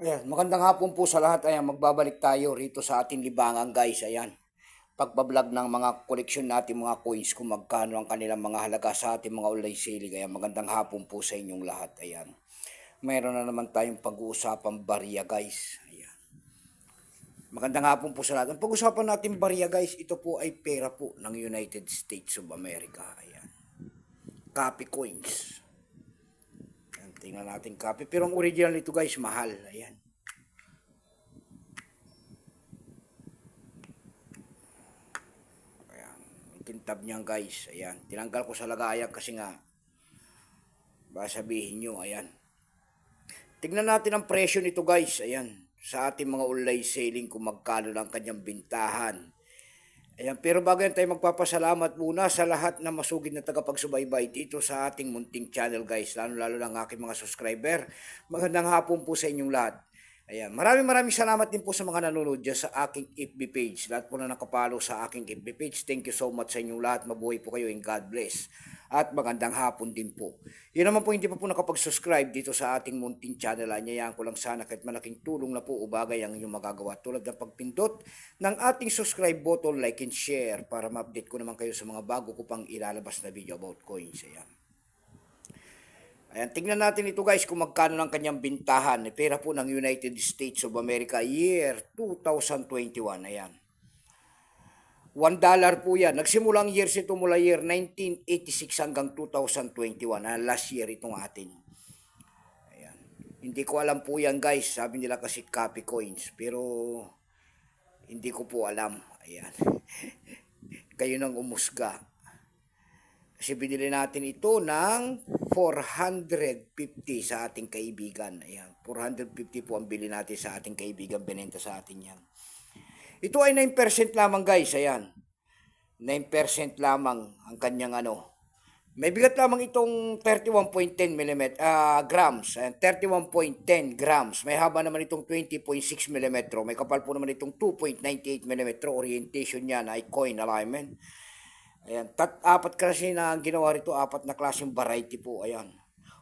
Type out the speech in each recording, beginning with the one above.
Ayan, magandang hapon po sa lahat. Ayan, magbabalik tayo rito sa ating libangan guys. Ayan, pagbablog ng mga koleksyon natin mga coins kung magkano ang kanilang mga halaga sa ating mga online selling. Ayan, magandang hapon po sa inyong lahat. Ayan, mayroon na naman tayong pag-uusapang barya guys. Ayan, magandang hapon po sa lahat. Ang pag-usapan natin barya guys, ito po ay pera po ng United States of America. Ayan, copy coins. Tingnan natin copy. Pero ang original nito guys, mahal. Ayan. Ayan. Ang kintab niyan guys. Ayan. Tinanggal ko sa lagayan kasi nga baka sabihin nyo. Ayan. Tingnan natin ang presyo nito guys. Ayan. Sa ating mga online selling kung magkano lang kanyang bintahan. Ayan, pero bago yan tayo magpapasalamat muna sa lahat na masugid na tagapagsubaybay dito sa ating munting channel guys, lalo ng aking mga subscriber. Magandang hapon po sa inyong lahat. Ayan, maraming salamat din po sa mga nanonood dyan sa aking FB page. Lahat po na nakapalo sa aking FB page, thank you so much sa inyong lahat. Mabuhay po kayo and God bless. At magandang hapon din po. Yun naman po hindi pa po nakapag-subscribe dito sa ating munting channel. Anyayaan ko lang sana kahit malaking tulong na po o bagay ang inyong magagawa. Tulad ng pagpindot ng ating subscribe button, like and share para ma-update ko naman kayo sa mga bago ko pang ilalabas na video about coins. Ayan. Ayan, tingnan natin ito guys kung magkano ng kanyang bintahan. Pera po ng United States of America year 2021. Ayan. $1 po yan. Nagsimulang years ito mula year 1986 hanggang 2021. Last year itong atin. Ayan. Hindi ko alam po yan guys. Sabi nila kasi copy coins. Pero hindi ko po alam. Ayan. Kayo nang umusga. Kasi binili natin ito ng 450 sa ating kaibigan. Ayan, 450 po ang bili natin sa ating kaibigan. Binenta sa atin yan. Ito ay 9% lamang guys. Ayan. 9% lamang ang kanyang ano. May bigat lamang itong 31.10 grams. Ayan, 31.10 grams. May haba naman itong 20.6 mm. May kapal po naman itong 2.98 mm. Orientation niya ay coin alignment. Ayan, apat kasi na ginawa rito, apat na klaseng variety po. Ayan,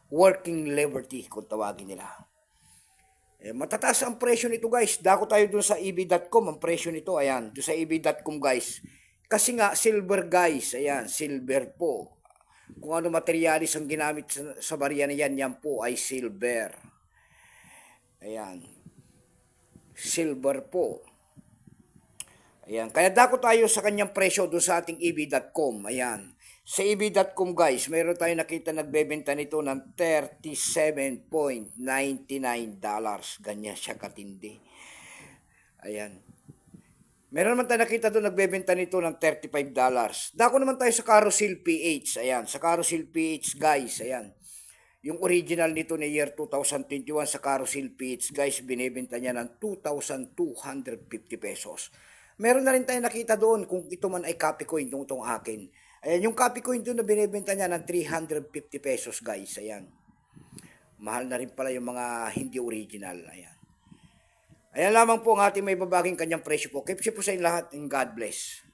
working liberty kung tawagin nila. Matataas ang presyo nito guys. Dako tayo dun sa eb.com ang presyo nito. Ayan, dun sa eb.com guys. Kasi nga silver guys. Ayan, silver po. Kung ano materialis ang ginamit sa barya na yan po ay silver. Ayan, silver po. Ayan, kaya dako tayo sa kanyang presyo doon sa ating eb.com. Ayan, sa eb.com guys, mayroon tayo nakita nagbebenta nito ng $37.99. Ganyan siya katindi. Ayan. Meron naman tayo nakita doon nagbebenta nito ng $35. Dako naman tayo sa Carousel PH. Ayan, sa Carousel PH guys, ayan. Yung original nito na year 2021 sa Carousel PH guys, binebenta niya ng 2,250 pesos. Meron na rin tayo nakita doon kung ito man ay copy coin itong akin. Ayan, yung copy coin doon na binibenta niya ng 350 pesos guys. Ayan. Mahal na rin pala yung mga hindi original. Ayan. Ayan lamang po ang ating may babaging kanyang presyo po. Keep po sa inyo lahat and God bless.